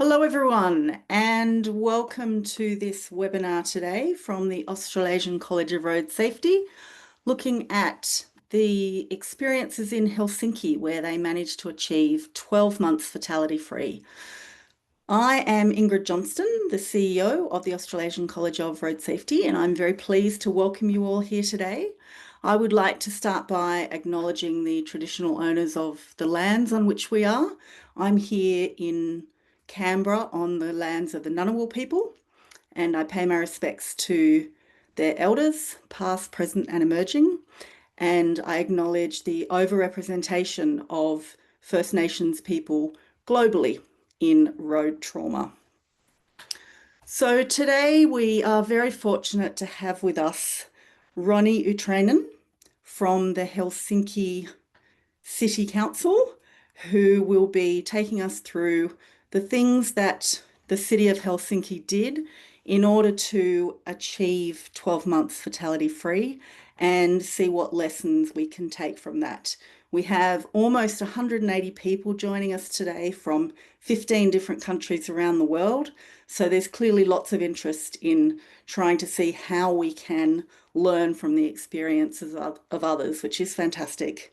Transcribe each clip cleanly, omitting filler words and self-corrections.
Hello, everyone, and welcome to this webinar today from the Australasian College of Road Safety, looking at the experiences in Helsinki where they managed to achieve 12 months fatality-free. I am Ingrid Johnston, the CEO of the Australasian College of Road Safety, and I'm very pleased to welcome you all here today. I would like to start by acknowledging the traditional owners of the lands on which we are. I'm here in Canberra on the lands of the Ngunnawal people, and I pay my respects to their elders, past, present, and emerging. And I acknowledge the overrepresentation of First Nations people globally in road trauma. So today we are very fortunate to have with us Roni Utriainen from the Helsinki City Council, who will be taking us through the things that the City of Helsinki did in order to achieve 12 months fatality free and see what lessons we can take from that. We have almost 180 people joining us today from 15 different countries around the world. So there's clearly lots of interest in trying to see how we can learn from the experiences of others, which is fantastic.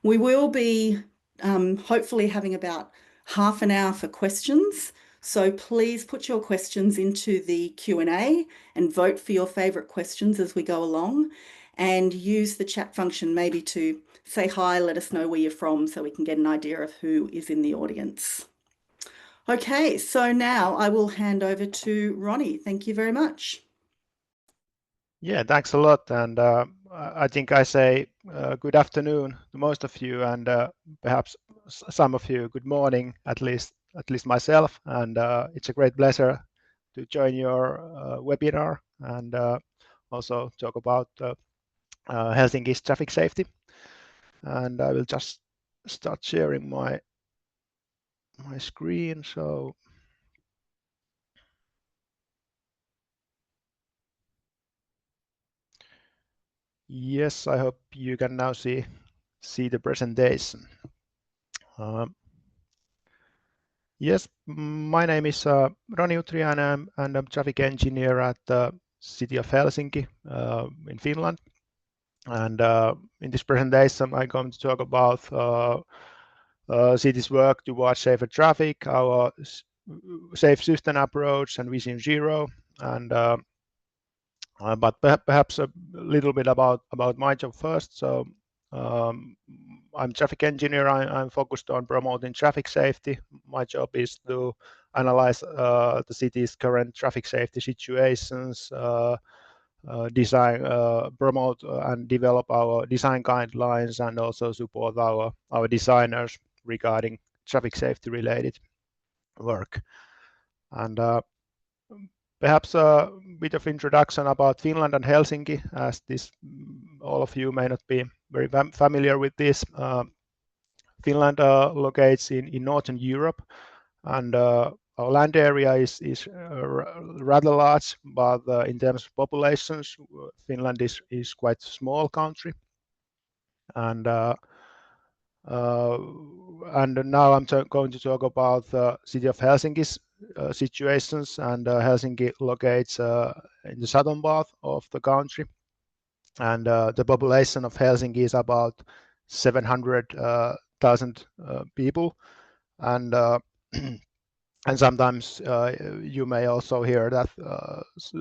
We will be hopefully having about half an hour for questions. So please put your questions into the Q&A and vote for your favourite questions as we go along, and use the chat function maybe to say hi, let us know where you're from so we can get an idea of who is in the audience. Okay, so now I will hand over to Roni. Thank you very much. Yeah, thanks a lot. And I think I say good afternoon to most of you, and perhaps some of you good morning, at least myself. And it's a great pleasure to join your webinar and also talk about Helsinki's traffic safety. And I will just start sharing my screen. So yes, I hope you can now see the presentation. Yes, my name is Roni Utriainen, and I'm traffic engineer at the City of Helsinki in Finland. And in this presentation, I'm going to talk about city's work towards safer traffic, our safe system approach, and Vision Zero. And but perhaps a little bit about my job first. So I'm traffic engineer. I'm focused on promoting traffic safety. My job is to analyze the city's current traffic safety situations, design, promote and develop our design guidelines, and also support our designers regarding traffic safety related work. And perhaps a bit of introduction about Finland and Helsinki, as this all of you may not be very familiar with this. Finland locates in Northern Europe, and our land area is rather large, but in terms of populations, Finland is quite a small country. And now I'm going to talk about the City of Helsinki's situations, and Helsinki locates in the southern part of the country, and the population of Helsinki is about 700,000 people, and and sometimes you may also hear that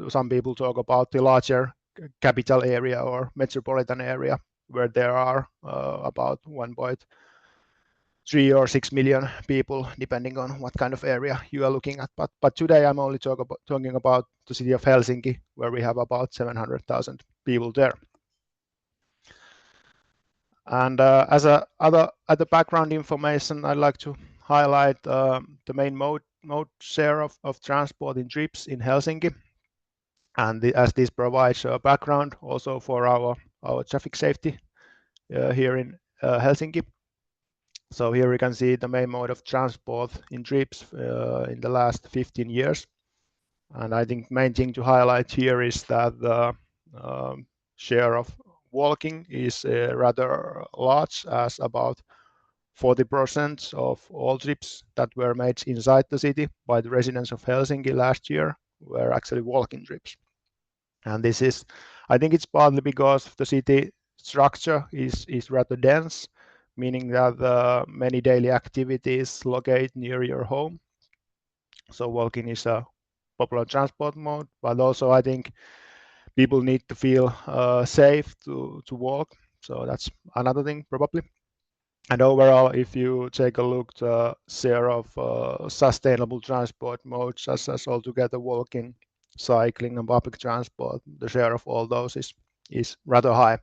some people talk about the larger capital area or metropolitan area, where there are about 1.3 or 6 million people, depending on what kind of area you are looking at. But today I'm only talking about the city of Helsinki, where we have about 700,000 people there. And as other background information, I'd like to highlight the main mode share of transport in trips in Helsinki, and as this provides a background also for our traffic safety here in Helsinki. So here we can see the main mode of transport in trips in the last 15 years. And I think main thing to highlight here is that the share of walking is rather large, as about 40% of all trips that were made inside the city by the residents of Helsinki last year were actually walking trips. And this is, I think it's partly because the city structure is rather dense, meaning that many daily activities locate near your home. So walking is a popular transport mode, but also I think people need to feel safe to walk. So that's another thing probably. And overall, if you take a look at the share of sustainable transport modes, such as altogether walking, cycling, and public transport, the share of all those is rather high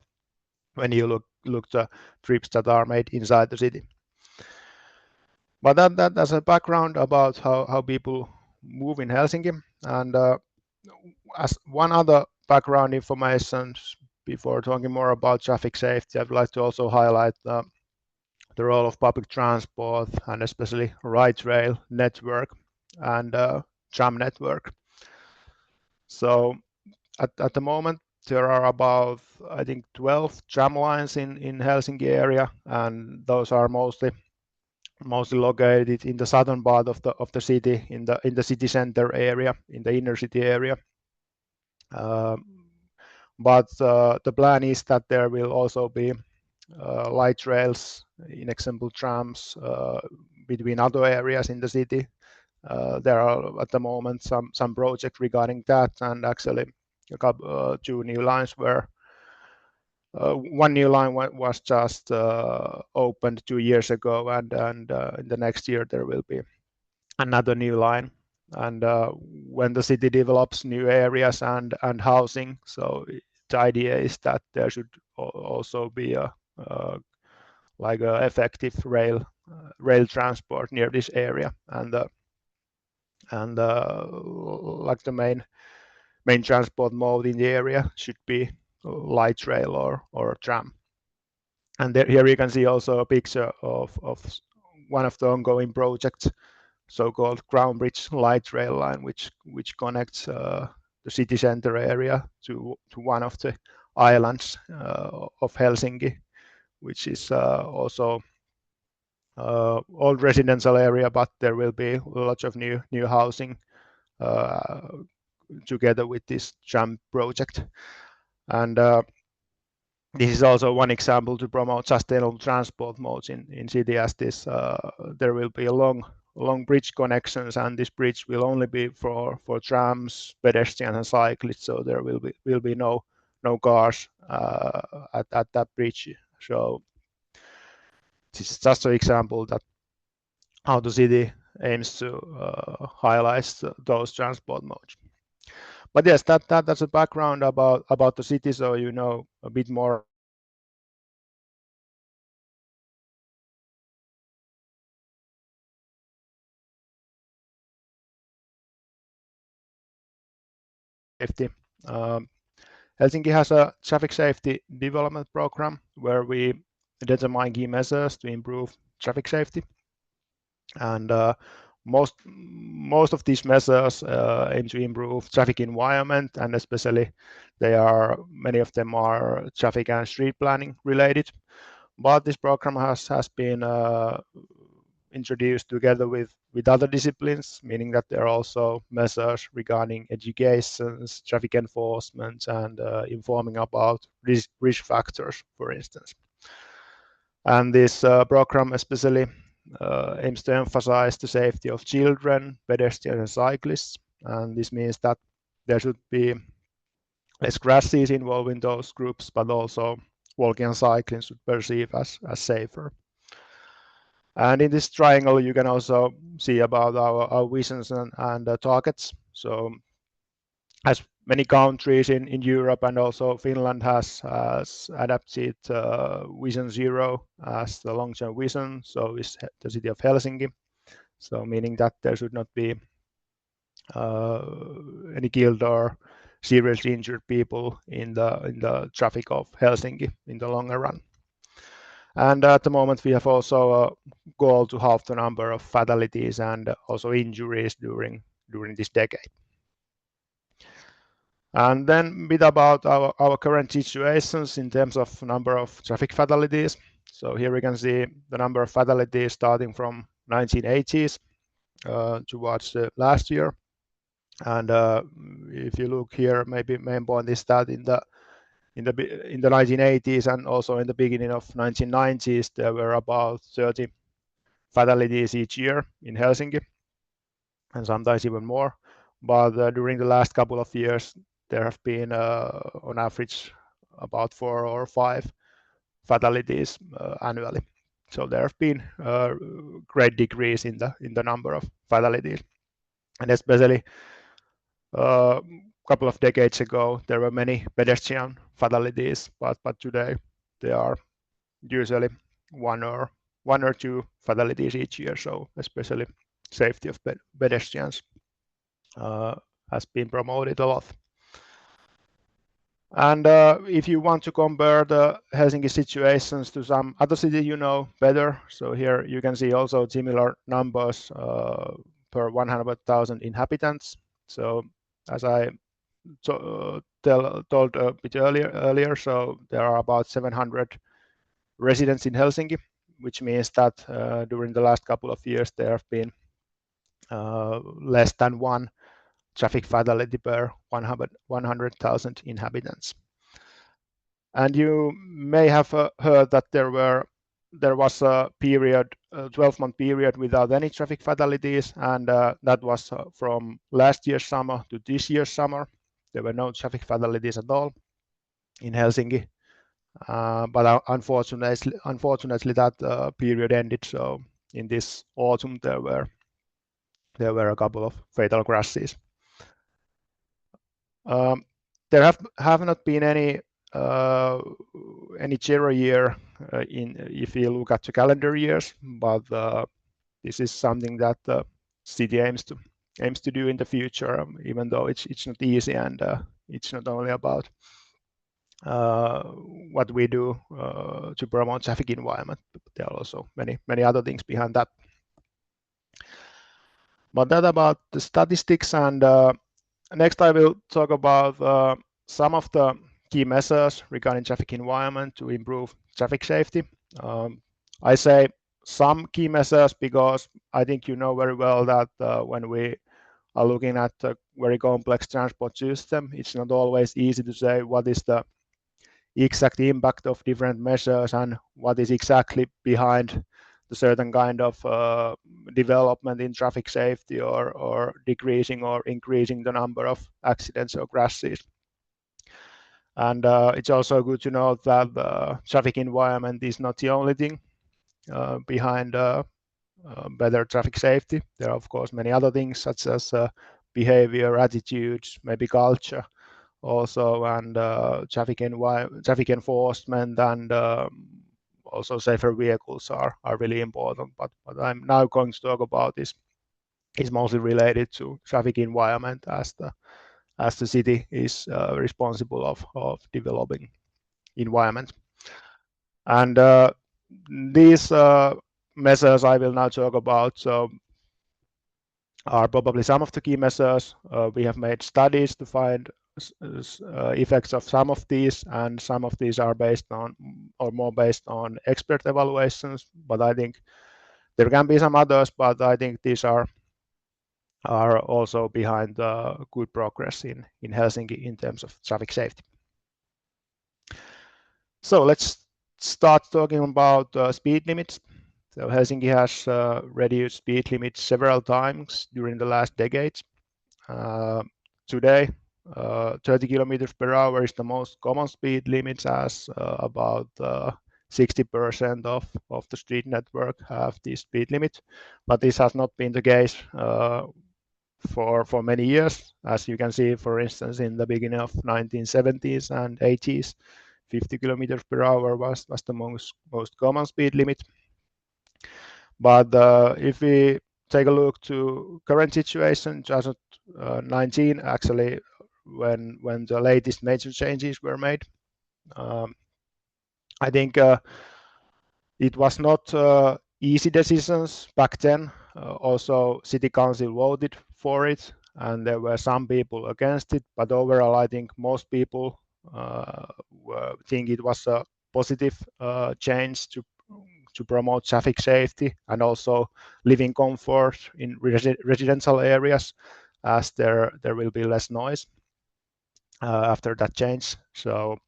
when you look the trips that are made inside the city. But that's a background about how people move in Helsinki. And as one other background information before talking more about traffic safety, I'd like to also highlight the role of public transport and especially light rail network and tram network. So at the moment there are about, I think, 12 tram lines in Helsinki area, and those are mostly located in the southern part of the city, in the city center area, in the inner city area. But the plan is that there will also be light rails, in example trams, between other areas in the city. There are at the moment some projects regarding that, and actually two new lines were. One new line was just opened 2 years ago, and in the next year there will be another new line. And when the city develops new areas and housing, so the idea is that there should also be a like a effective rail transport near this area, and like the main transport mode in the area should be light rail or tram. And here you can see also a picture of one of the ongoing projects, so-called Crown Bridge light rail line, which connects the city center area to one of the islands of Helsinki, which is also old residential area, but there will be lots of new housing together with this tram project. And this is also one example to promote sustainable transport modes in city, as this there will be a long bridge connections, and this bridge will only be for trams, pedestrians, and cyclists. So there will be no cars at that bridge. So this is just an example that how the city aims to highlight those transport modes. But yes, that's a background about the city, so you know a bit more safety. Helsinki has a traffic safety development program where we determine key measures to improve traffic safety, and most of these measures aim to improve traffic environment, and especially many of them are traffic and street planning related. But this program has been introduced together with other disciplines, meaning that there are also measures regarding education, traffic enforcement, and informing about risk factors, for instance. And this program especially aims to emphasize the safety of children, pedestrians, and cyclists. And this means that there should be less crashes involving those groups, but also walking and cycling should perceive as safer. And in this triangle, you can also see about our visions and targets. So as many countries in Europe and also Finland has adapted Vision Zero as the long-term vision, so is the city of Helsinki. So meaning that there should not be any killed or seriously injured people in the traffic of Helsinki in the longer run. And at the moment, we have also a goal to halve the number of fatalities and also injuries during this decade. And then a bit about our current situations in terms of number of traffic fatalities. So here we can see the number of fatalities starting from 1980s towards last year. And if you look here, maybe main point is that in the 1980s and also in the beginning of 1990s, there were about 30 fatalities each year in Helsinki, and sometimes even more. But during the last couple of years, there have been on average about 4 or 5 fatalities annually. So there have been great decrease in the number of fatalities, and especially a couple of decades ago, there were many pedestrian fatalities, but today there are usually one or two fatalities each year. So especially safety of pedestrians has been promoted a lot. And if you want to compare the Helsinki situations to some other city you know better, so here you can see also similar numbers per 100,000 inhabitants. So as I told a bit earlier, so there are about 700 residents in Helsinki, which means that during the last couple of years there have been less than one traffic fatality per 100,000 inhabitants. And you may have heard that there was a period, a 12-month period without any traffic fatalities, and that was from last year's summer to this year's summer. There were no traffic fatalities at all in Helsinki, but unfortunately that period ended. So in this autumn there were a couple of fatal crashes. There have not been any zero year if you look at the calendar years, but this is something that the city aims to do in the future, even though it's not easy, and it's not only about what we do to promote traffic environment, but there are also many other things behind that. But that about the statistics, and next I will talk about some of the key measures regarding traffic environment to improve traffic safety. I say some key measures because I think you know very well that when we are looking at a very complex transport system, it's not always easy to say what is the exact impact of different measures and what is exactly behind the certain kind of development in traffic safety, or decreasing or increasing the number of accidents or crashes. And it's also good to know that the traffic environment is not the only thing behind better traffic safety. There are of course many other things such as behavior, attitudes, maybe culture also, and traffic enforcement, and also safer vehicles are really important. But what I'm now going to talk about is mostly related to traffic environment, as the city is responsible of developing environment. And these measures I will now talk about are probably some of the key measures. We have made studies to find effects of some of these, and some of these are based on, or more based on, expert evaluations, but I think there can be some others, but I think these are also behind good progress in Helsinki in terms of traffic safety. So let's start talking about speed limits. So Helsinki has reduced speed limits several times during the last decades. Today, 30 kilometers per hour is the most common speed limit, as about 60% of the street network have this speed limit. But this has not been the case for many years. As you can see, for instance, in the beginning of 1970s and 80s, 50 kilometers per hour was the most common speed limit. But if we take a look to current situation, 2019 actually, when the latest major changes were made, I think it was not easy decisions back then. Also, city council voted for it, and there were some people against it. But overall, I think most people think it was a positive change to to promote traffic safety and also living comfort in residential areas, as there will be less noise after that change. So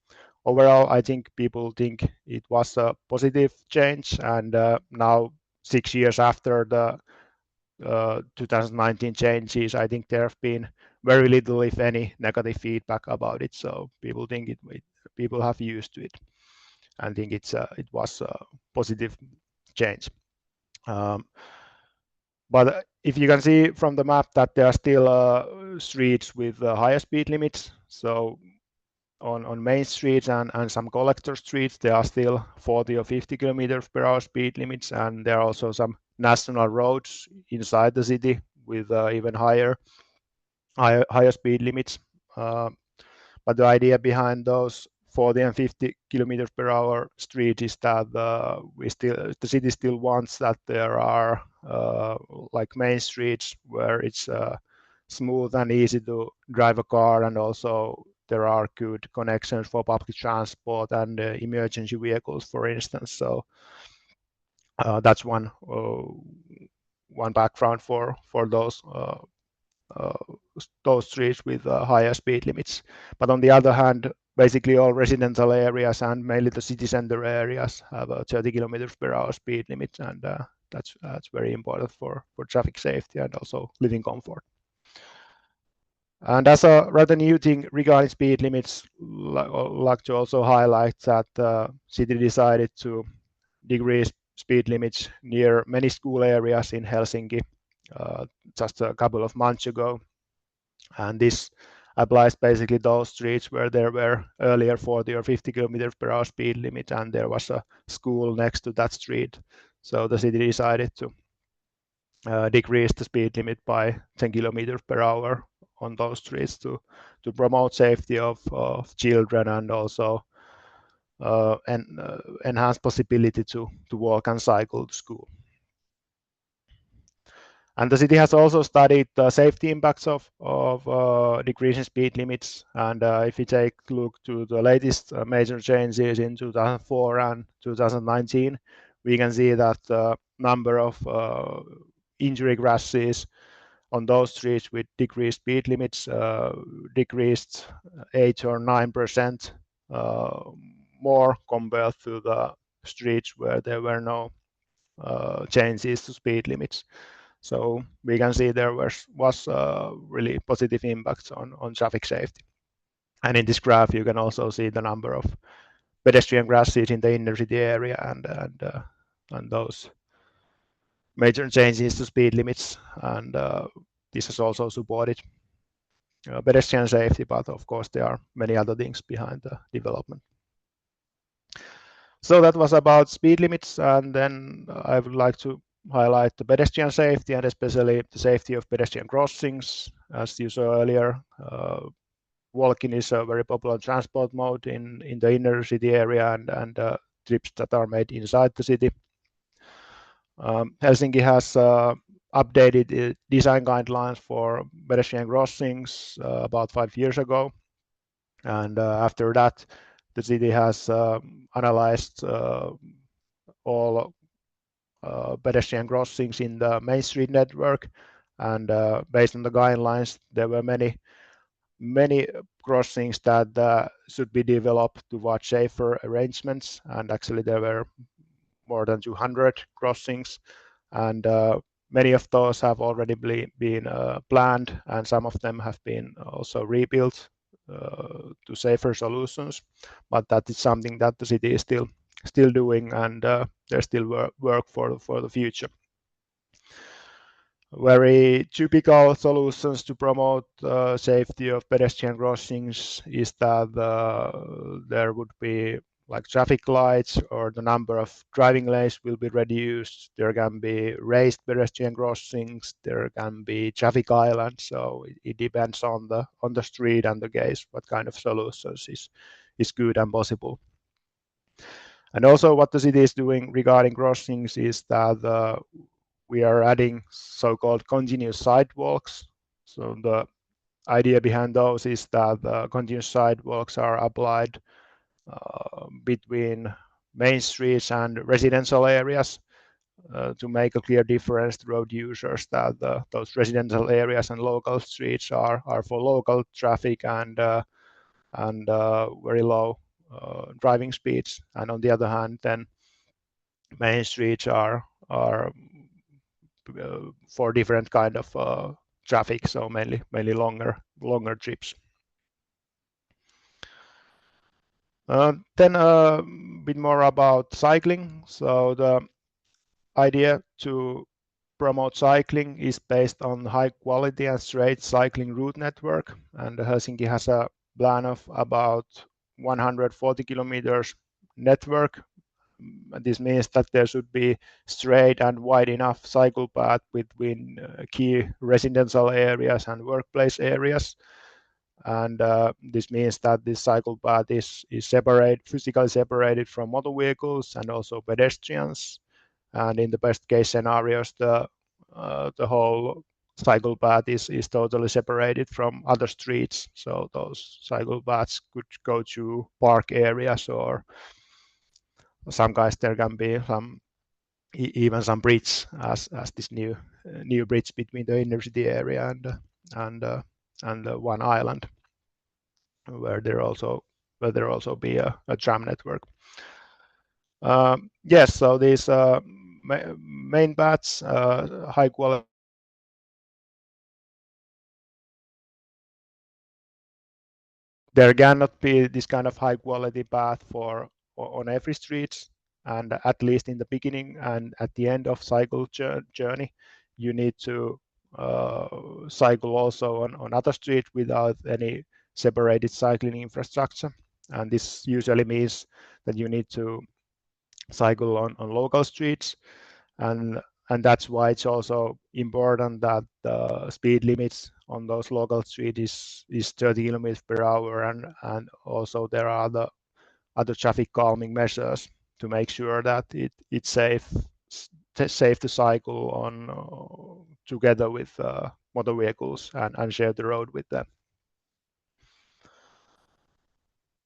overall, I think people think it was a positive change, and now 6 years after the 2019 changes, I think there have been very little, if any, negative feedback about it. So people think people have used to it and think it was a positive change. But if you can see from the map that there are still streets with higher speed limits. So on main streets and some collector streets, there are still 40 or 50 kilometers per hour speed limits, and there are also some national roads inside the city with even higher speed limits. But the idea behind those 40 and 50 kilometers per hour streets is that the city still wants that there are like main streets where it's smooth and easy to drive a car, and also there are good connections for public transport and emergency vehicles, for instance. So that's one background for those streets with higher speed limits. But on the other hand, basically all residential areas and mainly the city center areas have a 30 kilometers per hour speed limit, and that's very important for traffic safety and also living comfort. And as a rather new thing regarding speed limits, I'd like to also highlight that the city decided to decrease speed limits near many school areas in Helsinki just a couple of months ago. And this applies basically those streets where there were earlier 40 or 50 kilometers per hour speed limit, and there was a school next to that street. So the city decided to decrease the speed limit by 10 kilometers per hour on those streets to promote safety of children and also enhance possibility to walk and cycle to school. And the city has also studied the safety impacts of decreasing speed limits. And if you take a look to the latest major changes in 2004 and 2019, we can see that the number of injury crashes on those streets with decreased speed limits decreased 8 or 9% more compared to the streets where there were no changes to speed limits. So we can see there was really positive impacts on traffic safety. And in this graph, you can also see the number of pedestrian crashes in the inner city area and those major changes to speed limits. And this has also supported pedestrian safety, but of course there are many other things behind the development. So that was about speed limits, and then I would like to highlight the pedestrian safety and especially the safety of pedestrian crossings. As you saw earlier, walking is a very popular transport mode in the inner city area and trips that are made inside the city. Helsinki has updated design guidelines for pedestrian crossings about 5 years ago, and after that the city has analyzed all pedestrian crossings in the main street network, and based on the guidelines there were many crossings that should be developed towards safer arrangements, and actually there were more than 200 crossings, and many of those have already been planned, and some of them have been also rebuilt to safer solutions, but that is something that the city is still doing, and there's still work for the future. Very typical solutions to promote safety of pedestrian crossings is that there would be like traffic lights, or the number of driving lanes will be reduced. There can be raised pedestrian crossings. There can be traffic islands. So it depends on the street and the case what kind of solutions is good and possible. And also what the city is doing regarding crossings is that we are adding so-called continuous sidewalks. So the idea behind those is that continuous sidewalks are applied between main streets and residential areas to make a clear difference to road users that those residential areas and local streets are for local traffic and very low driving speeds, and on the other hand, then main streets are for different kind of traffic, so mainly longer trips. Then a bit more about cycling. So the idea to promote cycling is based on high quality and straight cycling route network, and Helsinki has a plan of about 140 kilometers network. This means that there should be straight and wide enough cycle path between key residential areas and workplace areas. And this means that this cycle path is physically separated from motor vehicles and also pedestrians. And in the best case scenarios, the whole cycle path is totally separated from other streets. So those cycle paths could go to park areas, or some guys there can be even some bridge as this new bridge between the inner city area and one island, where there also be a tram network. Yes, so these main paths, high quality. There cannot be this kind of high quality path on every street, and at least in the beginning and at the end of cycle journey, you need to cycle also on other streets without any separated cycling infrastructure. And this usually means that you need to cycle on local streets, and that's why it's also important that the speed limits on those local streets is 30 kilometers per hour, and also there are the other traffic calming measures to make sure that it's safe to cycle on together with motor vehicles and share the road with them.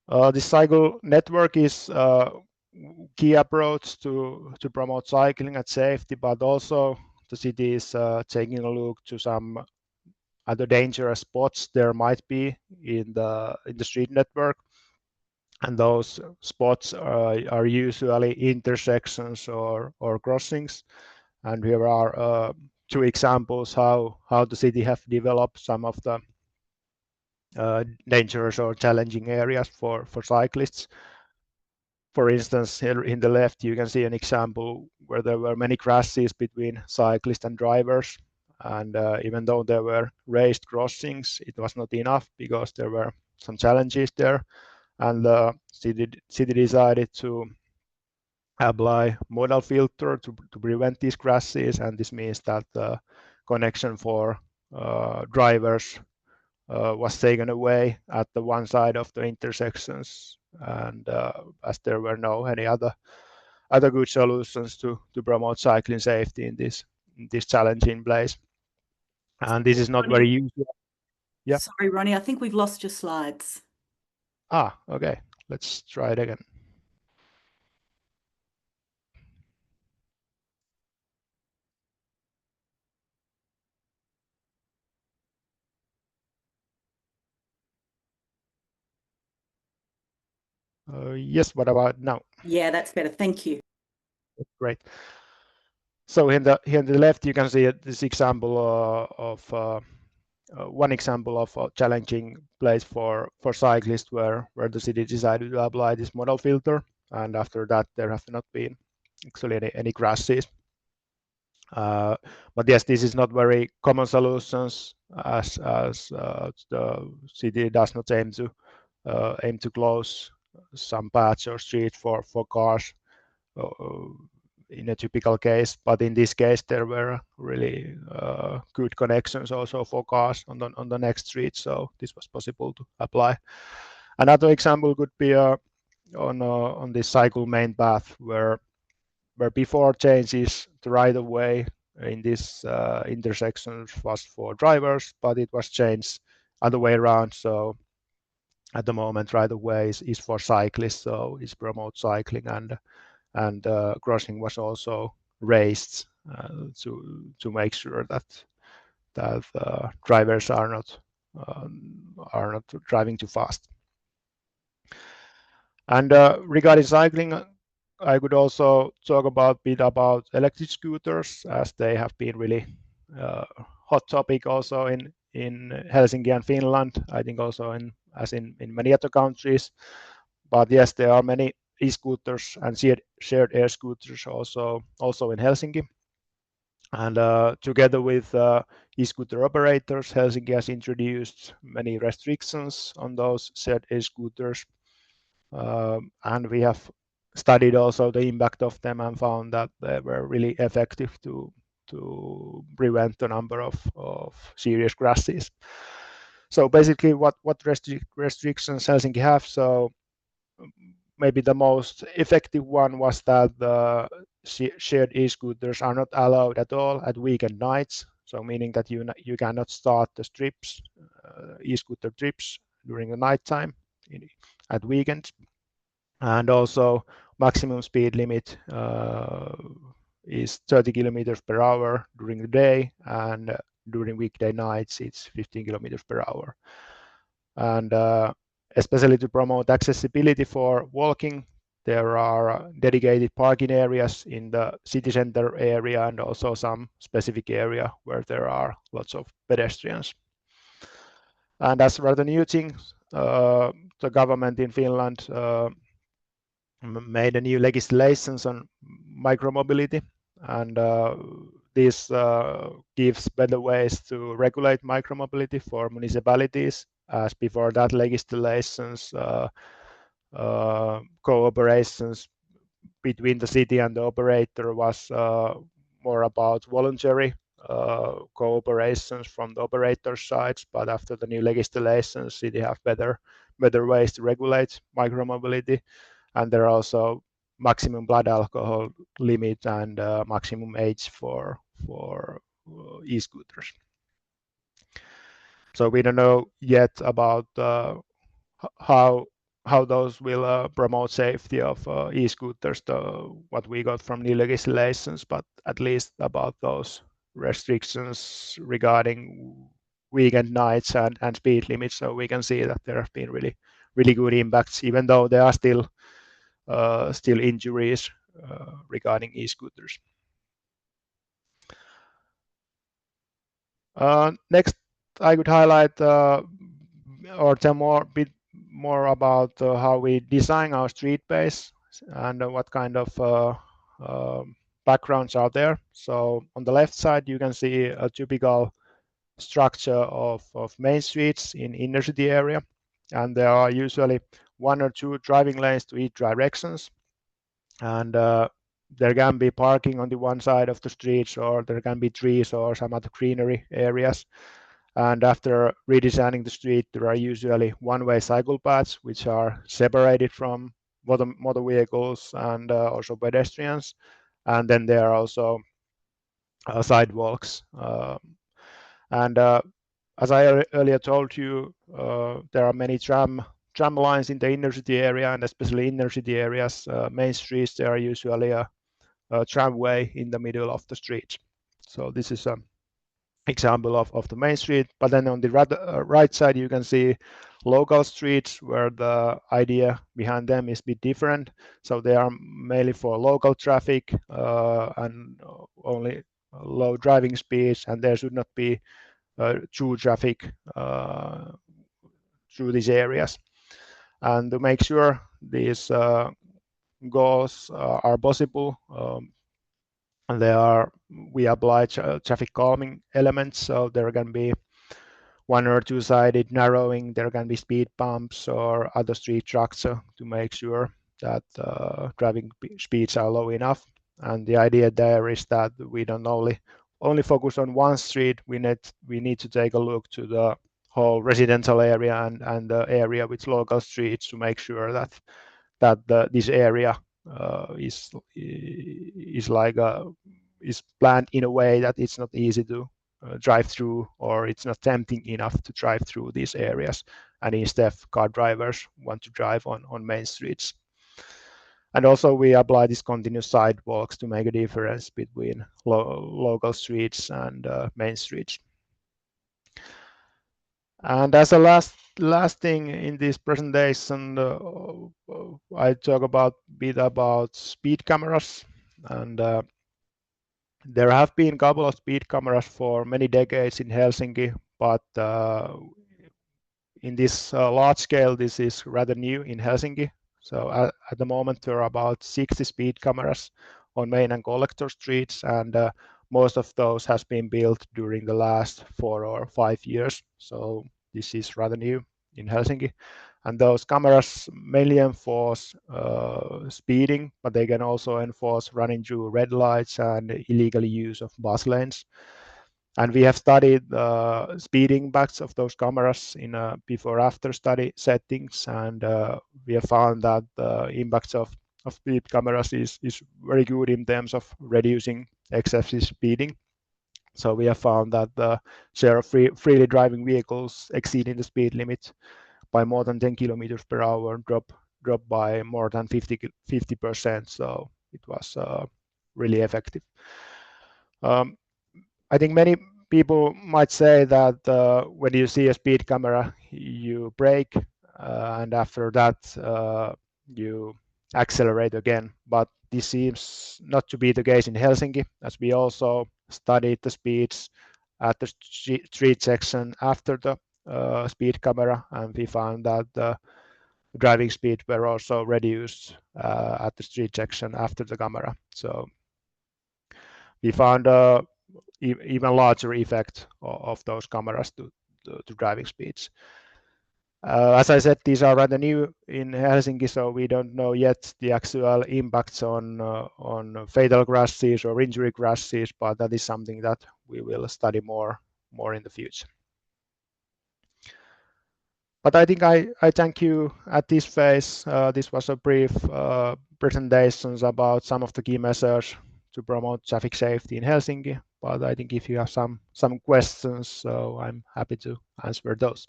The cycle network is key approach to promote cycling and safety, but also the city is taking a look to some other dangerous spots there might be in the street network, and those spots are usually intersections or crossings. And here are two examples how the city have developed some of the dangerous or challenging areas for cyclists. For instance, here in the left, you can see an example where there were many crashes between cyclists and drivers. And even though there were raised crossings, it was not enough because there were some challenges there. And the city decided to apply modal filter to prevent these crashes. And this means that the connection for drivers was taken away at the one side of the intersections, and as there were no any other good solutions to promote cycling safety in this challenging place. And this is not very usual. Yeah. Sorry, Roni, I think we've lost your slides. Okay. Let's try it again. Yes, what about now? Yeah, that's better. Thank you. Great. So here on the left, you can see this example of one example of a challenging place for cyclists where the city decided to apply this modal filter, and after that there have not been actually any crashes. But yes, this is not very common solutions as the city does not aim to close some paths or streets for cars in a typical case, but in this case there were really good connections also for cars on the next street, so this was possible to apply. Another example could be on this cycle main path where before changes the right of way in this intersection was for drivers, but it was changed other way around, so at the moment right of way is for cyclists, so it promotes cycling, and crossing was also raised to make sure that drivers are not driving too fast. And regarding cycling, I could also talk a bit about electric scooters, as they have been really hot topic also in Helsinki and Finland. I think also in many other countries. But yes, there are many e-scooters and shared air scooters also in Helsinki. And together with e-scooter operators, Helsinki has introduced many restrictions on those shared air scooters. And we have studied also the impact of them and found that they were really effective to prevent the number of serious crashes. So basically, what restrictions Helsinki have? So maybe the most effective one was that the shared e-scooters are not allowed at all at weekend nights. So meaning that you cannot start the trips, e-scooter trips during the nighttime at weekends. And also maximum speed limit is 30 kilometers per hour during the day, and during weekday nights it's 15 kilometers per hour. And especially to promote accessibility for walking, there are dedicated parking areas in the city center area and also some specific area where there are lots of pedestrians. And as for the new thing, the government in Finland made a new legislations on micromobility, and this gives better ways to regulate micromobility for municipalities, as before that legislations cooperations between the city and the operator was more about voluntary cooperations from the operator sides, but after the new legislations, city have better ways to regulate micromobility. And there are also maximum blood alcohol limit and maximum age for e-scooters. So we don't know yet about how those will promote safety of e-scooters, what we got from new legislations, but at least about those restrictions regarding weekend nights and speed limits. So we can see that there have been really good impacts, even though there are still injuries regarding e-scooters. Next, I could highlight or tell bit more about how we design our street base and what kind of backgrounds are there. So on the left side, you can see a typical structure of main streets in inner city area, and there are usually 1 or 2 driving lanes to each directions. And there can be parking on the one side of the streets, or there can be trees or some other greenery areas. And after redesigning the street, there are usually one-way cycle paths which are separated from motor vehicles and also pedestrians. And then there are also sidewalks. And as I earlier told you, there are many tram lines in the inner city area, and especially inner city areas, main streets, there are usually a tramway in the middle of the street. So this is an example of the main street. But then on the right side, you can see local streets where the idea behind them is a bit different. So they are mainly for local traffic and only low driving speeds, and there should not be through traffic through these areas. And to make sure these goals are possible, we apply traffic calming elements. So there can be 1 or 2-sided narrowing, there can be speed bumps or other street structure to make sure that driving speeds are low enough. And the idea there is that we don't only focus on one street. We need to take a look to the whole residential area and the area with local streets to make sure that this area is planned in a way that it's not easy to drive through, or it's not tempting enough to drive through these areas, and instead car drivers want to drive on main streets. And also we apply these continuous sidewalks to make a difference between local streets and main streets. And as a last thing in this presentation, I talk about bit about speed cameras, and there have been a couple of speed cameras for many decades in Helsinki, but in this large scale, this is rather new in Helsinki. So at the moment, there are about 60 speed cameras on main and collector streets, and most of those has been built during the last 4 or 5 years. So this is rather new in Helsinki. And those cameras mainly enforce speeding, but they can also enforce running through red lights and illegal use of bus lanes. And we have studied speeding impacts of those cameras in a before-after study settings, and we have found that the impacts of speed cameras is very good in terms of reducing excessive speeding. So we have found that the share of freely driving vehicles exceeding the speed limit by more than 10 kilometers per hour drop by more than 50%. So it was really effective. I think many people might say that when you see a speed camera, you brake, and after that you accelerate again. But this seems not to be the case in Helsinki, as we also studied the speeds at the street section after the speed camera, and we found that the driving speed were also reduced at the street section after the camera. So we found even larger effect of those cameras to driving speeds. As I said, these are rather new in Helsinki, so we don't know yet the actual impacts on fatal crashes or injury crashes, but that is something that we will study more in the future. But I think I thank you at this phase. This was a brief presentations about some of the key measures to promote traffic safety in Helsinki. But I think if you have some questions, so I'm happy to answer those.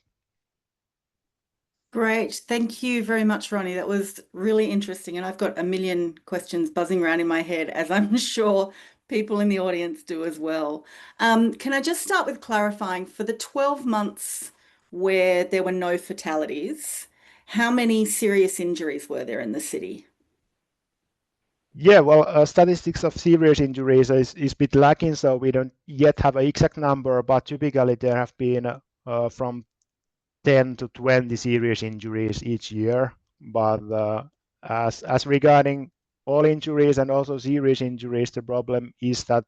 Great. Thank you very much, Roni. That was really interesting. And I've got a million questions buzzing around in my head, as I'm sure people in the audience do as well. Can I just start with clarifying, for the 12 months where there were no fatalities, how many serious injuries were there in the city? Yeah, well, statistics of serious injuries is a bit lacking, so we don't yet have an exact number, but typically there have been from 10 to 20 serious injuries each year. But as regarding all injuries and also serious injuries, the problem is that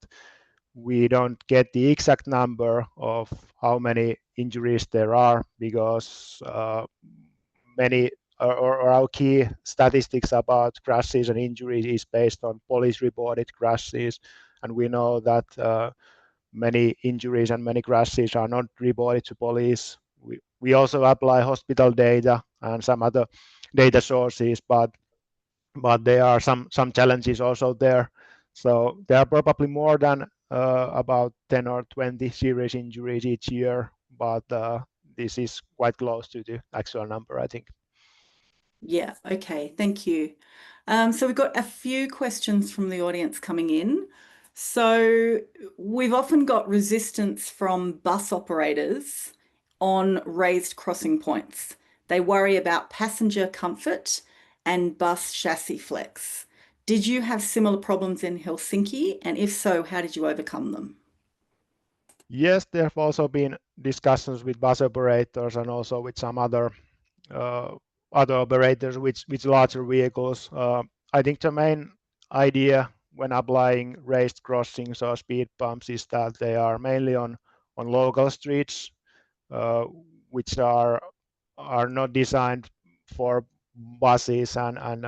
we don't get the exact number of how many injuries there are, because many or our key statistics about crashes and injuries is based on police reported crashes, and we know that many injuries and many crashes are not reported to police. We also apply hospital data and some other data sources, but there are some challenges also there. So there are probably more than about 10 or 20 serious injuries each year, but this is quite close to the actual number, I think. Yeah, okay, thank you. So we've got a few questions from the audience coming in. So we've often got resistance from bus operators on raised crossing points. They worry about passenger comfort and bus chassis flex. Did you have similar problems in Helsinki? And if so, how did you overcome them? Yes, there have also been discussions with bus operators and also with some other operators with larger vehicles. I think the main idea when applying raised crossings or speed bumps is that they are mainly on local streets, which are not designed for buses and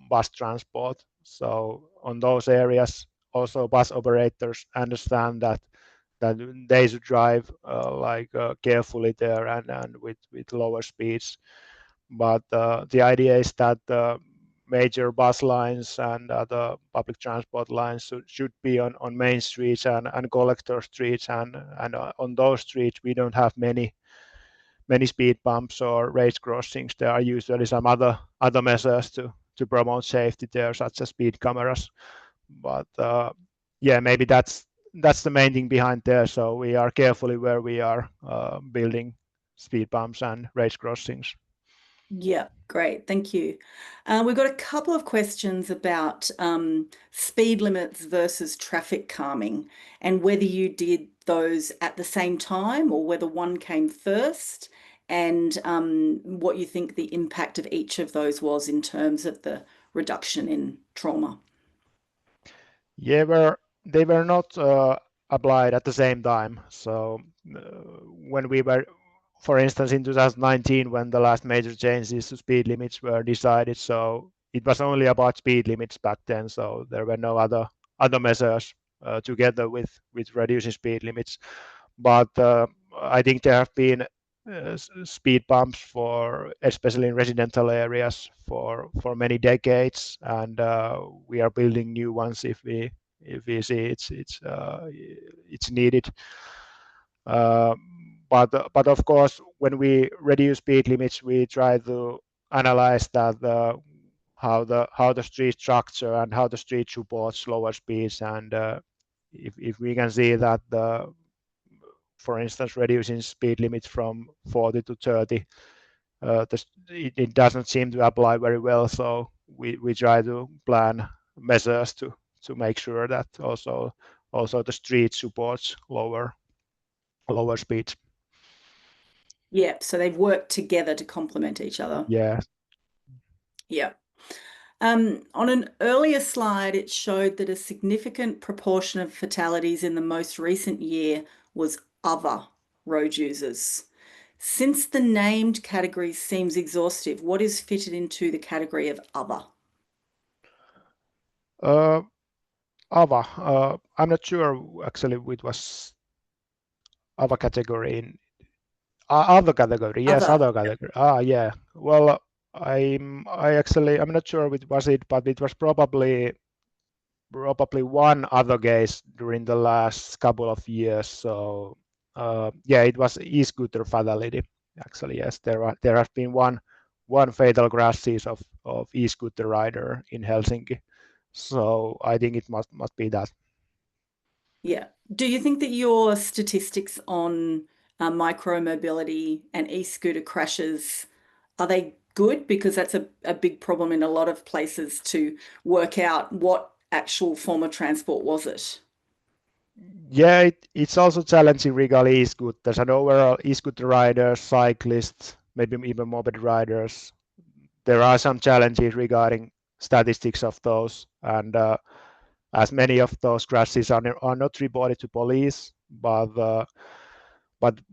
bus transport. So on those areas, also bus operators understand that they should drive carefully there and with lower speeds. But the idea is that major bus lines and other public transport lines should be on main streets and collector streets, and on those streets we don't have many speed bumps or race crossings. There are usually some other measures to promote safety there, such as speed cameras. But yeah, maybe that's the main thing behind there. So we are carefully where we are building speed bumps and race crossings. Yeah, great. Thank you. We've got a couple of questions about speed limits versus traffic calming, and whether you did those at the same time or whether one came first, and what you think the impact of each of those was in terms of the reduction in trauma. Yeah, they were not applied at the same time. So when we were, for instance, in 2019, when the last major changes to speed limits were decided, so it was only about speed limits back then. So there were no other measures together with reducing speed limits. But I think there have been speed bumps for, especially in residential areas, for many decades, and we are building new ones if we see it's needed. But of course, when we reduce speed limits, we try to analyze that how the street structure and how the street supports lower speeds, and if we can see that for instance, reducing speed limits from 40 to 30, it doesn't seem to apply very well. So we try to plan measures to make sure that also the street supports lower speeds. Yeah, so they've worked together to complement each other. Yeah. Yeah. On an earlier slide, it showed that a significant proportion of fatalities in the most recent year was other road users. Since the named category seems exhaustive, what is fitted into the category of other? Ava. I'm not sure actually it was Ava category in other category. Yes, Other. other category. Yeah. Well, I'm not sure it was it, but it was probably one other case during the last couple of years. So yeah, it was e-scooter fatality. Actually, yes, there has been one fatal crashes of e-scooter rider in Helsinki. So I think it must be that. Yeah. Do you think that your statistics on micro-mobility and e-scooter crashes, are they good? Because that's a big problem in a lot of places to work out what actual form of transport was it. Yeah, it's also challenging regarding e-scooters and overall e-scooter riders, cyclists, maybe even moped riders. There are some challenges regarding statistics of those, and as many of those crashes are not reported to police, but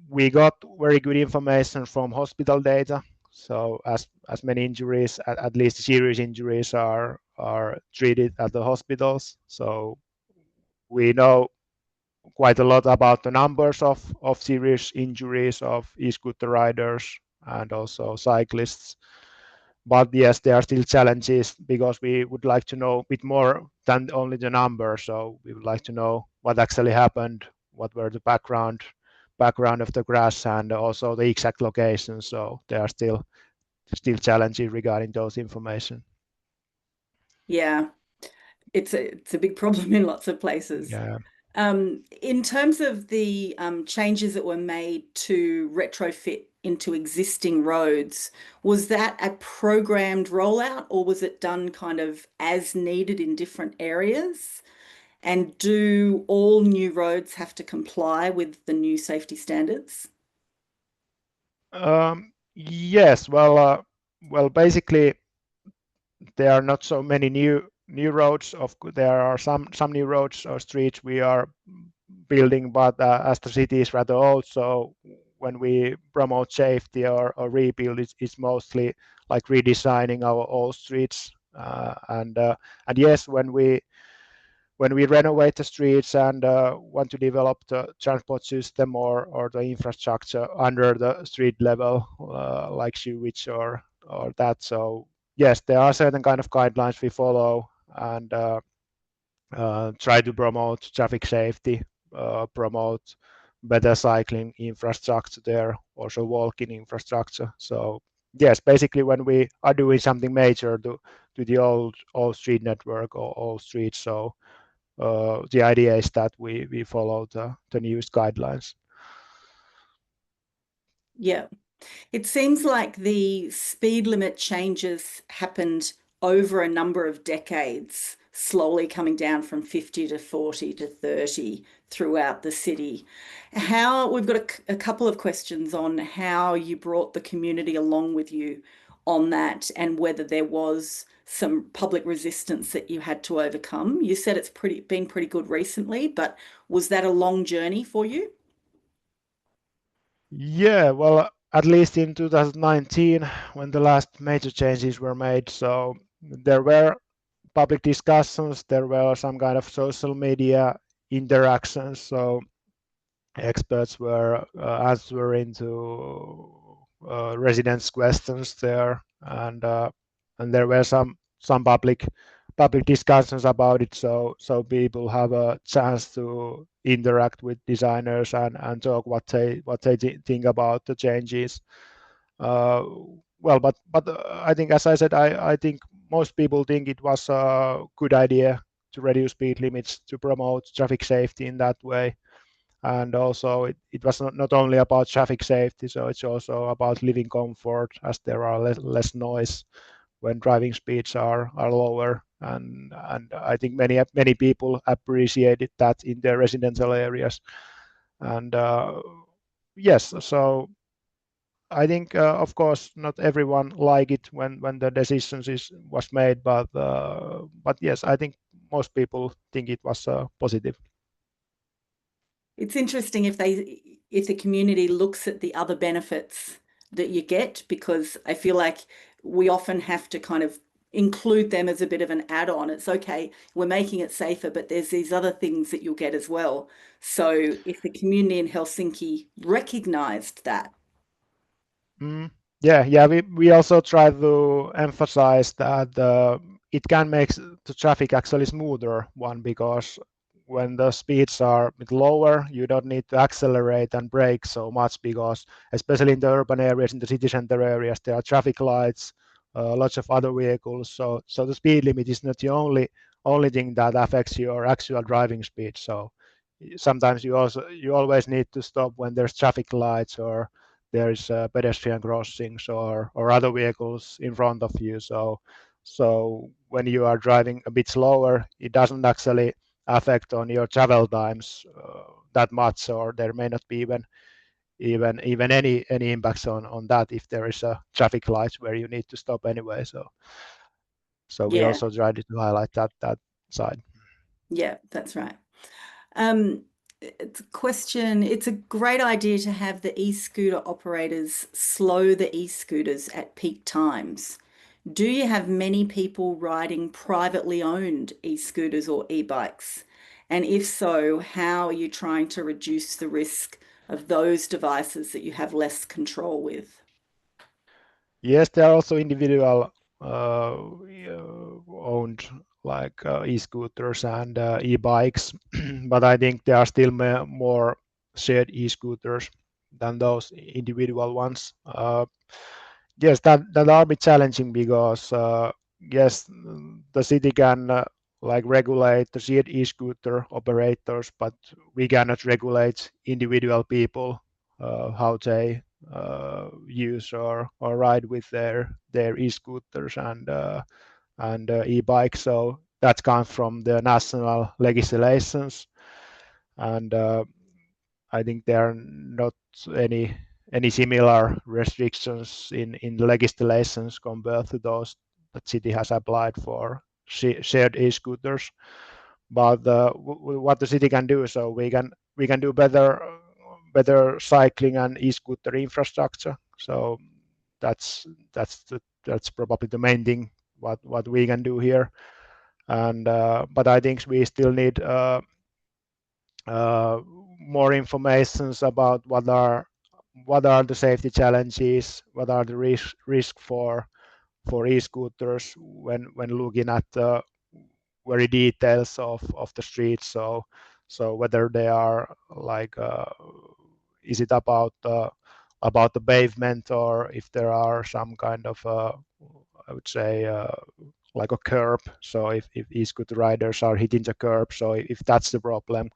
we got very good information from hospital data. So as many injuries, at least serious injuries, are treated at the hospitals. So we know quite a lot about the numbers of serious injuries of e-scooter riders and also cyclists. But yes, there are still challenges because we would like to know a bit more than only the number. So we would like to know what actually happened, what were the background of the crash, and also the exact location. So there are still challenges regarding those information. Yeah, it's a big problem in lots of places. Yeah. In terms of the changes that were made to retrofit into existing roads, was that a programmed rollout or was it done kind of as needed in different areas? And do all new roads have to comply with the new safety standards? Yes. Well, basically, there are not so many new roads. There are some new roads or streets we are building, but as the city is rather old, so when we promote safety or rebuild, it's mostly like redesigning our old streets. And yes, when we renovate the streets and want to develop the transport system or the infrastructure under the street level, like sewage or that, so yes, there are certain kind of guidelines we follow, and try to promote traffic safety, promote better cycling infrastructure there, also walking infrastructure. So yes, basically when we are doing something major to the old street network or old streets, so the idea is that we follow the newest guidelines. Yeah. It seems like the speed limit changes happened over a number of decades, slowly coming down from 50 to 40 to 30 throughout the city. We've got a couple of questions on how you brought the community along with you on that and whether there was some public resistance that you had to overcome. You said it's been pretty good recently, but was that a long journey for you? Yeah, well, at least in 2019, when the last major changes were made, so there were public discussions, there were some kind of social media interactions, so experts were answering to residents' questions there, and there were some public discussions about it, so people have a chance to interact with designers and talk what they think about the changes. Uh, well, but I think, as I said, I think most people think it was a good idea to reduce speed limits to promote traffic safety in that way. And also it was not only about traffic safety, so it's also about living comfort, as there are less noise when driving speeds are lower, and I think many people appreciated that in their residential areas. And yes, so I think of course not everyone like it when the decisions was made, but yes, I think most people think it was positive. It's interesting if the community looks at the other benefits that you get, because I feel like we often have to kind of include them as a bit of an add-on. It's okay, we're making it safer, but there's these other things that you'll get as well. So if the community in Helsinki recognized that. Mm, yeah. We also try to emphasize that it can make the traffic actually smoother one, because when the speeds are a bit lower, you don't need to accelerate and brake so much, because especially in the urban areas, in the city center areas, there are traffic lights, lots of other vehicles. So the speed limit is not the only thing that affects your actual driving speed. So sometimes you always need to stop when there's traffic lights, or there's pedestrian crossings, or other vehicles in front of you. So when you are driving a bit slower, it doesn't actually affect on your travel times that much, or there may not be even any impacts on that if there is a traffic light where you need to stop anyway. So we Yeah, also tried to highlight that side. yeah, that's right. It's a question. It's a great idea to have the e-scooter operators slow the e-scooters at peak times. Do you have many people riding privately owned e-scooters or e-bikes? And if so, how are you trying to reduce the risk of those devices that you have less control with? Yes, there are also individual owned, like e-scooters and e-bikes, but I think there are still more shared e-scooters than those individual ones. Yes, that are a bit challenging, because yes, the city can like regulate the shared e-scooter operators, but we cannot regulate individual people how they use or ride with their e-scooters and e-bikes. So that comes from the national legislations, and I think there are not any similar restrictions in the legislations compared to those that city has applied for shared e-scooters. But what the city can do, so we can do better cycling and e-scooter infrastructure. So that's probably the main thing what we can do here. And but I think we still need uh, more informations about what are the safety challenges, what are the risk for for e-scooters when looking at the very details of the streets. So whether they are like is it about the pavement, or if there are some kind of I would say like a curb. So if e-scooter riders are hitting the curb, so if that's the problem.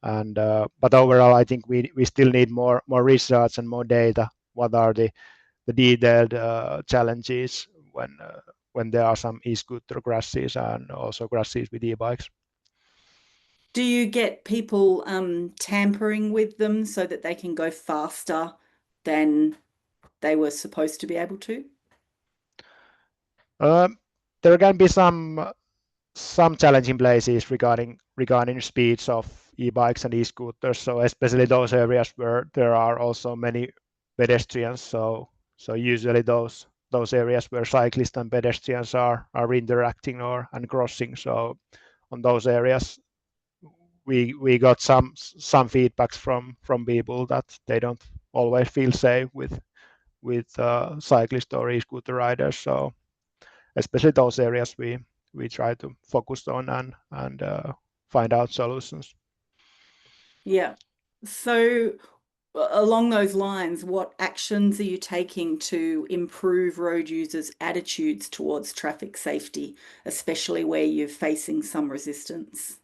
And but overall, I think we still need more research and more data. What are the detailed challenges when there are some e-scooter crashes and also crashes with e-bikes? Do you get people tampering with them so that they can go faster than they were supposed to be able to? Um, there can be some challenging places regarding speeds of e-bikes and e-scooters. So especially those areas where there are also many pedestrians. So usually those areas where cyclists and pedestrians are interacting or and crossing. So on those areas, we got some feedbacks from people that they don't always feel safe with cyclists or e-scooter riders. So especially those areas we try to focus on and find out solutions. Yeah. So along those lines, what actions are you taking to improve road users' attitudes towards traffic safety, especially where you're facing some resistance?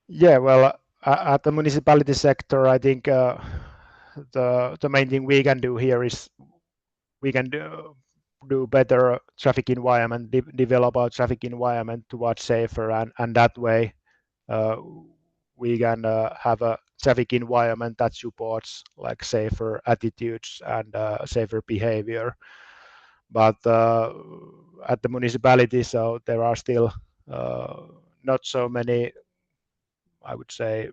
Yeah, well, at the municipality sector, I think the main thing we can do here is we can do better traffic environment, develop our traffic environment towards safer, and that way uh, we can have a traffic environment that supports like safer attitudes and safer behavior. But at the municipality, so there are still not so many, I would say,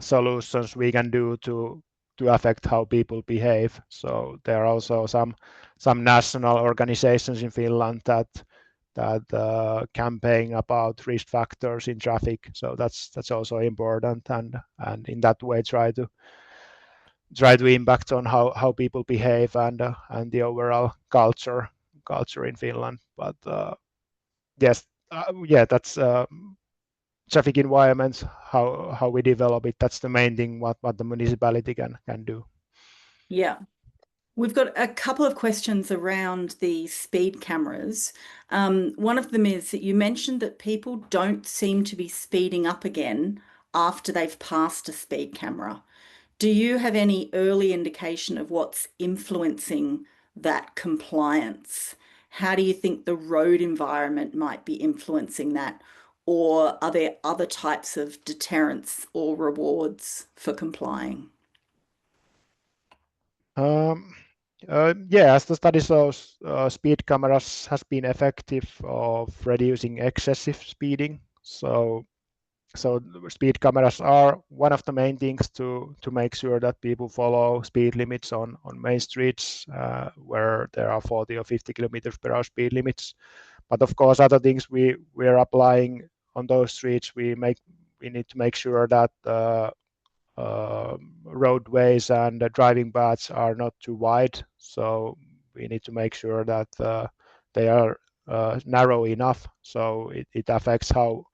solutions we can do to affect how people behave. So there are also some national organizations in Finland that campaign about risk factors in traffic. So that's also important, and in that way try to impact on how people behave and the overall culture in Finland. But yes, yeah, that's traffic environments, how we develop it. That's the main thing what the municipality can do. Yeah. We've got a couple of questions around the speed cameras. One of them is that you mentioned that people don't seem to be speeding up again after they've passed a speed camera. Do you have any early indication of what's influencing that compliance? How do you think the road environment might be influencing that? Or are there other types of deterrents or rewards for complying? Um, yeah, as the study shows, speed cameras has been effective of reducing excessive speeding. So speed cameras are one of the main things to make sure that people follow speed limits on main streets where there are 40 or 50 kilometers per hour speed limits. But of course, other things we are applying on those streets, we need to make sure that roadways and driving paths are not too wide. So we need to make sure that they are narrow enough. So it affects how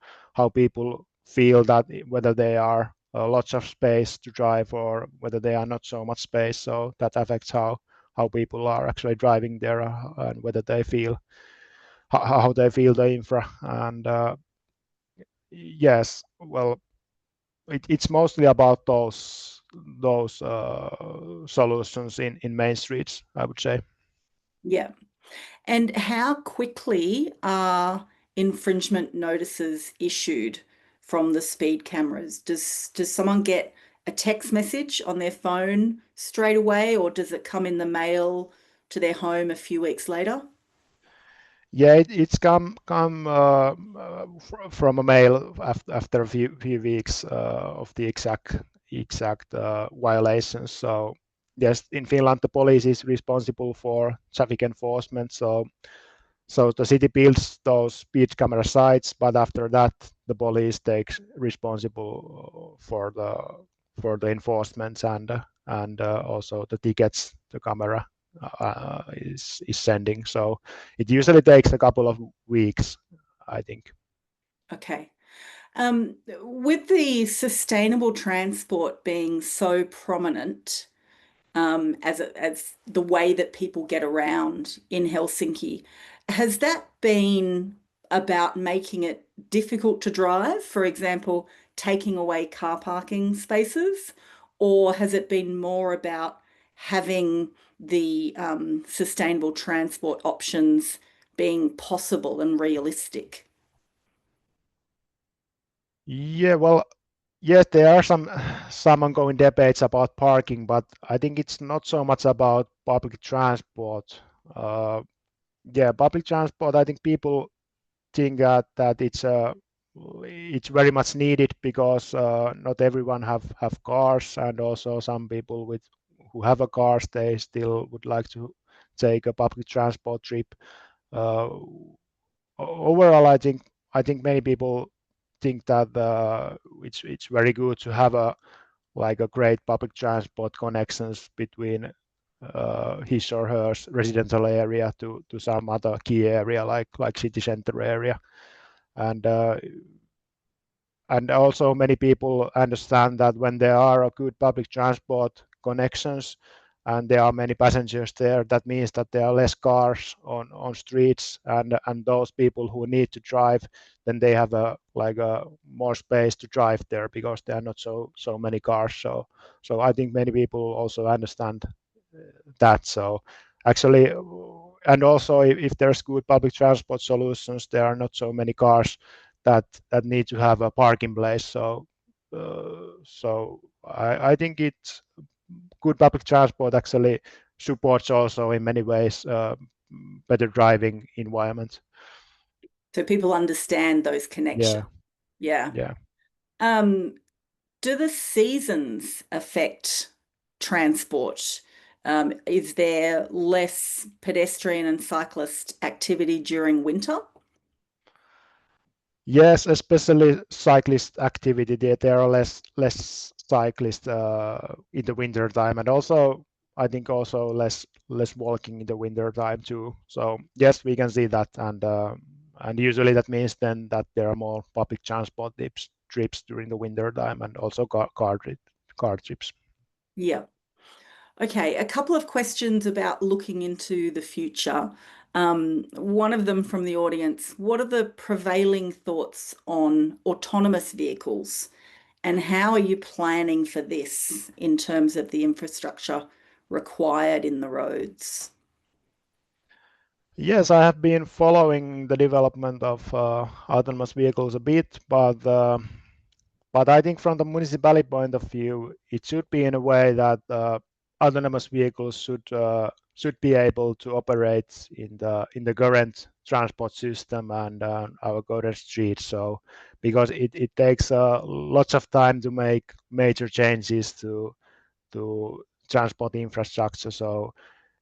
people feel that whether they are lots of space to drive or whether they are not so much space. So that affects how people are actually driving there and whether they feel how they feel the infra. And yes, well, it's mostly about those solutions in main streets, I would say. Yeah. And how quickly are infringement notices issued from the speed cameras? Does someone get a text message on their phone straight away, or does it come in the mail to their home a few weeks later? Yeah, it's come from a mail after a few weeks of the exact violations. So yes, in Finland the police is responsible for traffic enforcement. So the city builds those speed camera sites, but after that the police takes responsible for the enforcements and also the tickets the camera is sending. So it usually takes a couple of weeks, I think. Okay. With the sustainable transport being so prominent, as the way that people get around in Helsinki, has that been about making it difficult to drive? For example, taking away car parking spaces, or has it been more about having the sustainable transport options being possible and realistic? Yeah, well, yes, there are some ongoing debates about parking, but I think it's not so much about public transport. Uh, yeah, public transport, I think people think that it's very much needed because not everyone have cars, and also some people who have a cars, they still would like to take a public transport trip. Uh, Overall, I think many people think that it's very good to have a great public transport connections between his or her residential area to some other key area like city center area. And uh, and also many people understand that when there are a good public transport connections and there are many passengers there, that means that there are less cars on streets, and those people who need to drive, then they have a more space to drive there because there are not so many cars. So I think many people also understand that. So actually, and also if there's good public transport solutions, there are not so many cars that need to have a parking place. So I think it's good public transport actually supports also in many ways better driving environment. So people understand those Yeah, connections. Yeah. yeah. Um, do the seasons affect transport? Is there less pedestrian and cyclist activity during winter? Yes, especially cyclist activity. There are less cyclists in the winter time, and also I think also less walking in the winter time too. So yes, we can see that, and usually that means then that there are more public transport trips during the winter time, and also car trips. Yeah. Okay, a couple of questions about looking into the future. One of them from the audience, what are the prevailing thoughts on autonomous vehicles, and how are you planning for this in terms of the infrastructure required in the roads? Yes, I have been following the development of autonomous vehicles a bit, but I think from the municipality point of view, it should be in a way that autonomous vehicles should be able to operate in the current transport system and our current streets. So because it takes lots of time to make major changes to transport infrastructure. So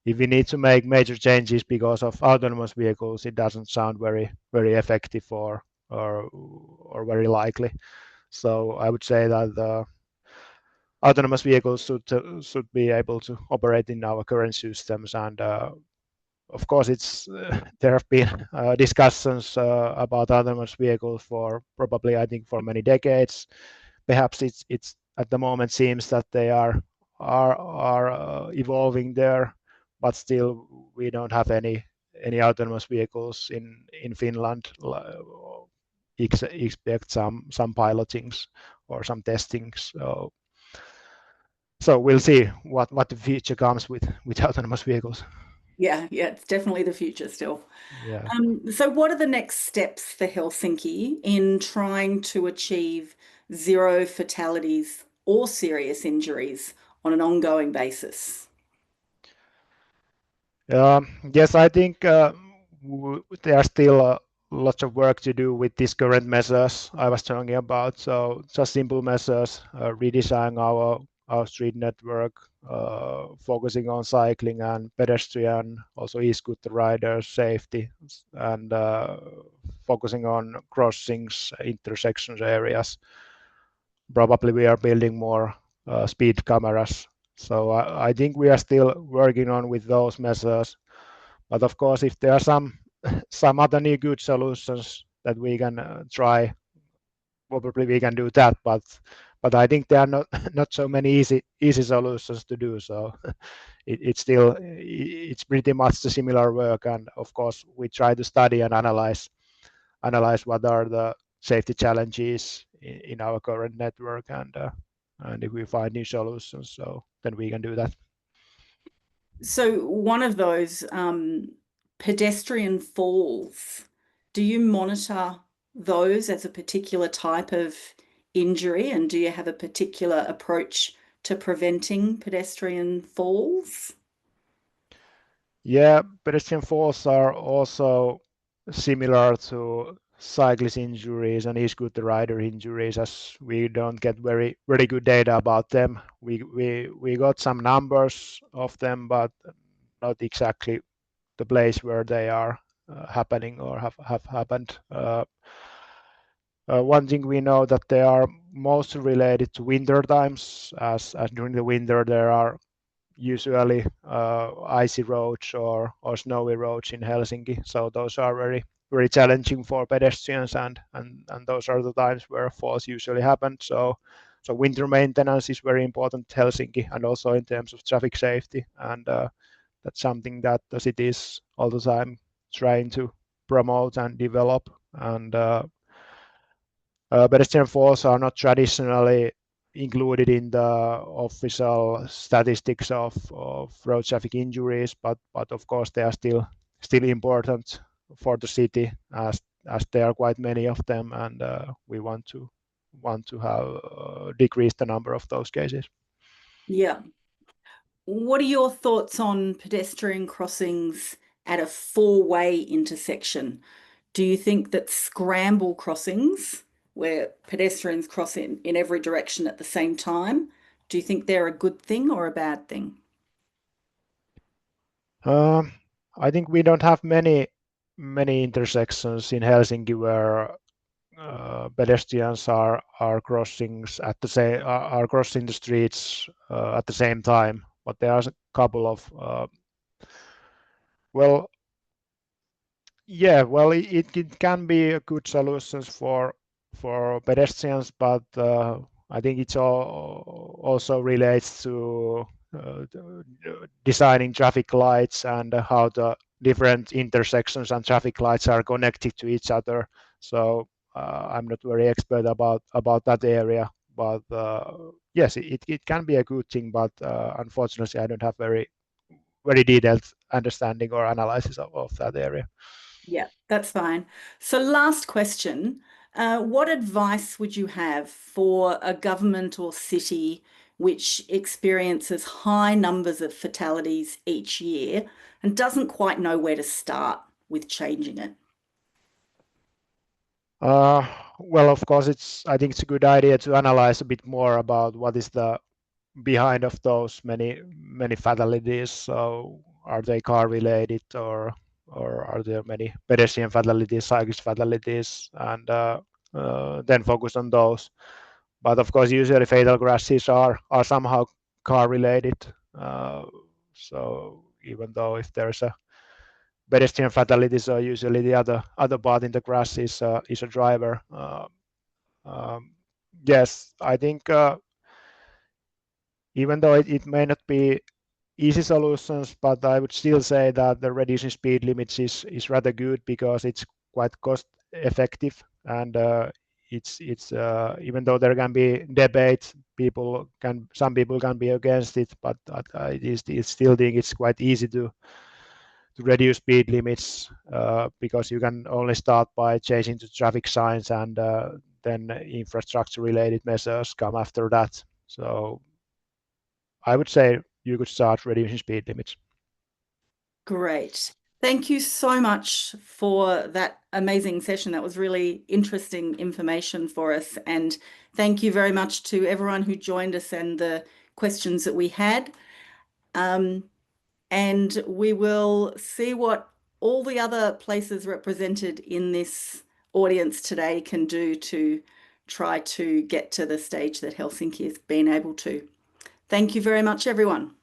if we need to make major changes because of autonomous vehicles, it doesn't sound very effective or very likely. So I would say that autonomous vehicles should be able to operate in our current systems. And of course, it's there have been discussions about autonomous vehicles for probably, I think, for many decades. Perhaps it's at the moment seems that they are evolving there, but still we don't have any autonomous vehicles in Finland. Expect some pilotings or some testings. So we'll see what the future comes with autonomous vehicles. Yeah, yeah, it's definitely the future still. Yeah. So what are the next steps for Helsinki in trying to achieve zero fatalities or serious injuries on an ongoing basis? Yes, I think there are still lots of work to do with these current measures I was talking about. So just simple measures, redesign our street network, focusing on cycling and pedestrian, also e-scooter riders, safety, and focusing on crossings, intersections areas. Probably we are building more speed cameras So I think we are still working on with those measures. But of course, if there are some other new good solutions that we can try, probably we can do that. But I think there are not not so many easy solutions to do. So it's pretty much the similar work. And of course, we try to study and analyze what are the safety challenges in our current network, and if we find new solutions, so then we can do that. So one of those pedestrian falls, do you monitor those as a particular type of injury, and do you have a particular approach to preventing pedestrian falls? Yeah, pedestrian falls are also similar to cyclist injuries and e-scooter rider injuries, as we don't get very good data about them. We got some numbers of them, but not exactly the place where they are happening or have happened. One thing we know that they are mostly related to winter times, as during the winter there are usually icy roads or snowy roads in Helsinki. So those are very challenging for pedestrians, and those are the times where falls usually happen. So winter maintenance is very important in Helsinki, and also in terms of traffic safety, and that's something that the city is all the time trying to promote and develop. And pedestrian falls are not traditionally included in the official statistics of road traffic injuries, but of course they are still important for the city, as there are quite many of them, and we want to have decrease the number of those cases. Yeah. What are your thoughts on pedestrian crossings at a four-way intersection? Do you think that scramble crossings, where pedestrians cross in every direction at the same time, do you think they're a good thing or a bad thing? Um, I think we don't have many intersections in Helsinki where pedestrians are crossings at the same are crossing the streets at the same time. But there are a couple of well, yeah, well, it can be a good solutions for pedestrians, but I think it's also relates to designing traffic lights and how the different intersections and traffic lights are connected to each other. So I'm not very expert about that area, but yes, it can be a good thing, but unfortunately, I don't have very detailed understanding or analysis of that area. Yeah, that's fine. So, last question. What advice would you have for a government or city which experiences high numbers of fatalities each year and doesn't quite know where to start with changing it? Uh, well, of course, I think it's a good idea to analyze a bit more about what is the behind of those many fatalities. So are they car related, or are there many pedestrian fatalities, cyclist fatalities, and then focus on those. But of course, usually fatal crashes are somehow car related. So even though if there's a pedestrian fatalities, so usually the other part in the crash is a driver. Um, yes, I think even though it may not be easy solutions, but I would still say that the reducing speed limits is rather good because it's quite cost effective, and it's even though there can be debate, some people can be against it, but I still think it's quite easy to reduce speed limits because you can only start by changing the traffic signs, and then infrastructure related measures come after that. So I would say you could start reducing speed limits. Great. Thank you so much for that amazing session. That was really interesting information for us. And thank you very much to everyone who joined us and the questions that we had. And we will see what all the other places represented in this audience today can do to try to get to the stage that Helsinki has been able to. Thank you very much, everyone.